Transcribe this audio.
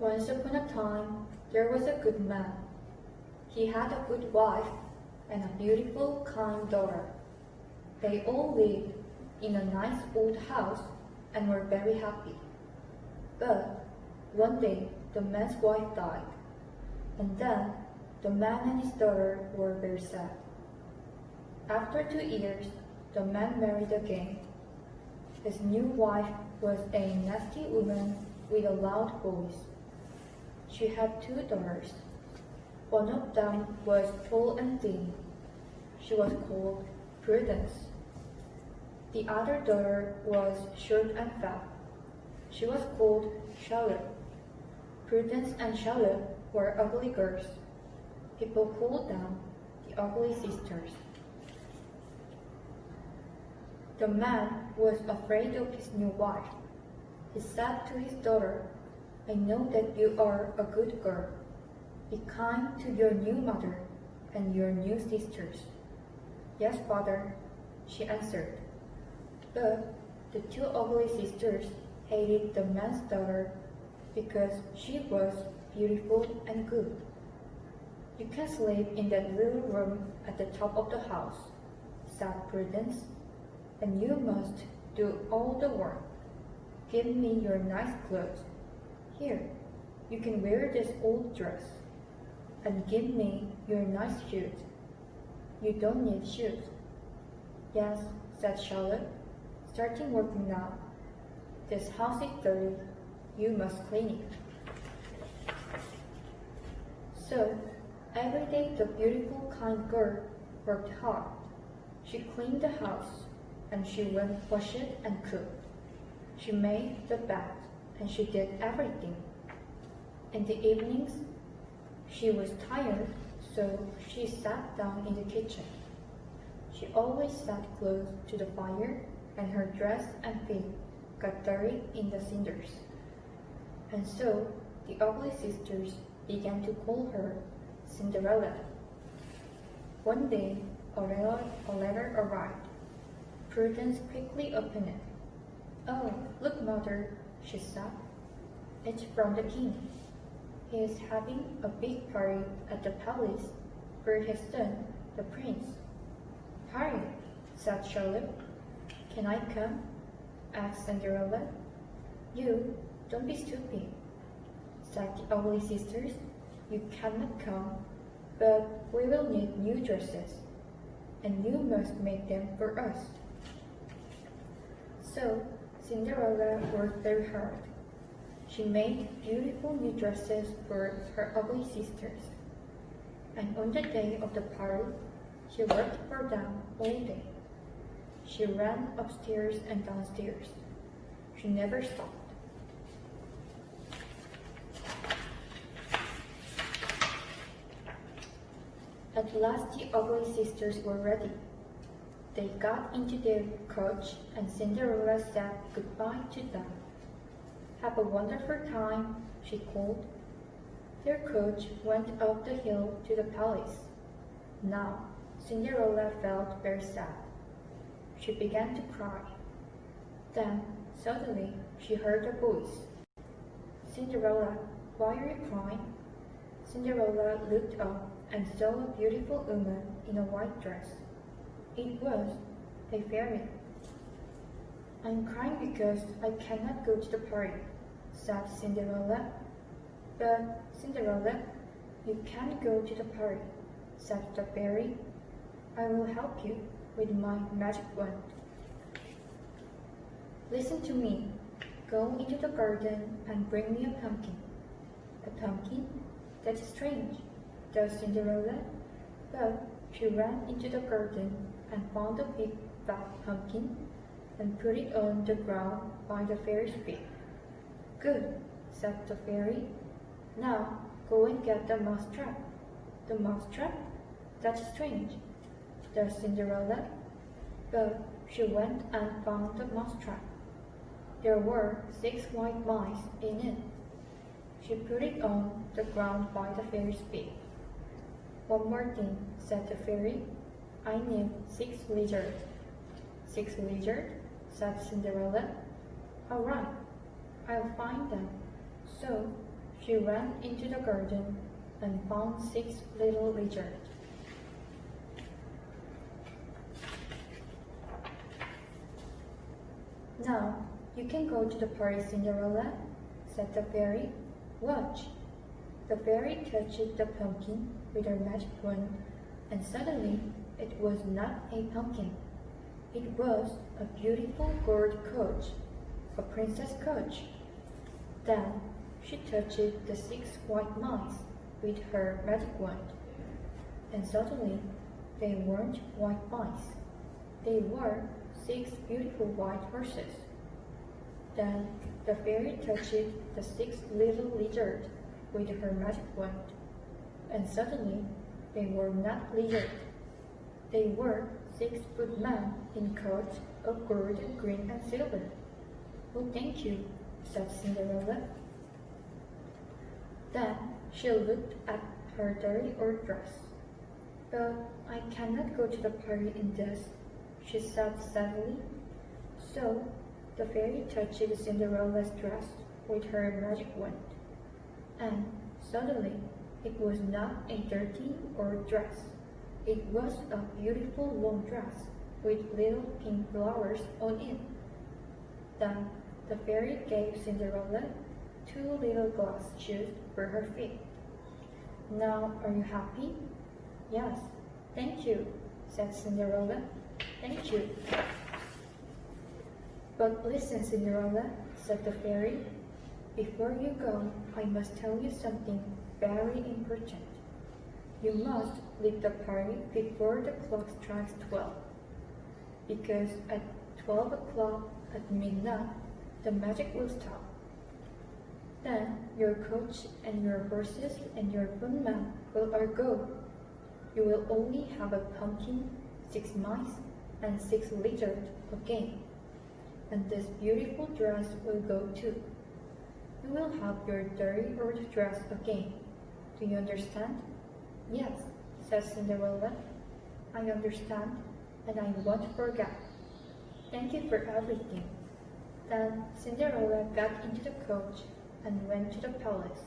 Once upon a time, there was a good man. He had a good wife and a beautiful, kind daughter. They all lived in a nice old house and were very happy. But one day, the man's wife died, and then the man and his daughter were very sad. After 2 years, the man married again. His new wife was a nasty woman with a loud voice. She had 2 daughters. One of them was tall and thin. She was called Prudence. The other daughter was short and fat. She was called Charlotte. Prudence and Charlotte were ugly girls. People called them the ugly sisters. The man was afraid of his new wife. He said to his daughter, "I know that you are a good girl. Be kind to your new mother and your new sisters." "Yes, father," she answered. But the 2 ugly sisters hated the man's daughter because she was beautiful and good. "You can sleep in that little room at the top of the house," said Prudence, "and you must do all the work. Give me your nice clothes. Here, you can wear this old dress. And give me your nice shoes. You don't need shoes." "Yes," said Charlotte, starting working now. "This house is dirty. You must clean it." So, every day the beautiful, kind girl worked hard. She cleaned the house, and she went wash it and cooked. She made the bed, and she did everything. In the evenings, she was tired, so she sat down in the kitchen. She always sat close to the fire, and her dress and feet got dirty in the cinders. And so the ugly sisters began to call her Cinderella. One day, a letter arrived. Prudence quickly opened it. "Oh, look, mother," she said. "It's from the king. He is having a big party at the palace for his son, the prince." "Party?" said Charlotte. "Can I come?" asked Cinderella. "You, don't be stupid," said the ugly sisters. "You cannot come, but we will need new dresses, and you must make them for us." So Cinderella worked very hard. She made beautiful new dresses for her ugly sisters. And on the day of the party, she worked for them all day. She ran upstairs and downstairs. She never stopped. At last the ugly sisters were ready. They got into their coach, and Cinderella said goodbye to them. "Have a wonderful time," she called. Their coach went up the hill to the palace. Now Cinderella felt very sad. She began to cry. Then suddenly she heard a voice. "Cinderella, why are you crying?" Cinderella looked up and saw a beautiful woman in a white dress. It was a fairy. "I'm crying because I cannot go to the party," said Cinderella. "But Cinderella, you can't go to the party," said the fairy. "I will help you with my magic wand. Listen to me. Go into the garden and bring me a pumpkin." "A pumpkin? That's strange," thought Cinderella. But she ran into the garden and found a big fat pumpkin and put it on the ground by the fairy's feet. "Good," said the fairy. "Now go and get the mousetrap." "The mousetrap? That's strange," thought Cinderella. But she went and found the mousetrap. There were 6 white mice in it. She put it on the ground by the fairy's feet. "One more thing," said the fairy. "I need 6 lizards." "6 lizards?" said Cinderella. "All right, I'll find them." So She ran into the garden and found 6 little lizards. Now, you can go to the party, Cinderella, said the fairy. Watch! The fairy touched the pumpkin with her magic wand, and suddenly it was not a pumpkin. It was a beautiful gold coach, a princess coach. Then she touched the 6 white mice with her magic wand, and suddenly they weren't white mice. They were 6 beautiful white horses. Then the fairy touched the 6 little lizards with her magic wand, and suddenly they were not lizards. They were 6 footmen in coats of gold, green, and silver. Oh, thank you, said Cinderella. Then she looked at her dirty old dress. But I cannot go to the party in this, she said sadly. So the fairy touched Cinderella's dress with her magic wand, and suddenly it was not a dirty old dress. It was a beautiful long dress with little pink flowers on it. Then the fairy gave Cinderella 2 little glass shoes for her feet. Now are you happy? Yes, thank you, said Cinderella. Thank you. But listen, Cinderella, said the fairy. Before you go, I must tell you something very important. You must leave the party before the clock strikes 12, because at 12 o'clock at midnight, the magic will stop. Then your coach and your horses and your footman will all go. You will only have a pumpkin, 6 mice, and 6 lizards again. And this beautiful dress will go too. You will have your dirty old dress again. Do you understand? Yes, said Cinderella. I understand, and I won't forget. Thank you for everything. Then Cinderella got into the coach and went to the palace.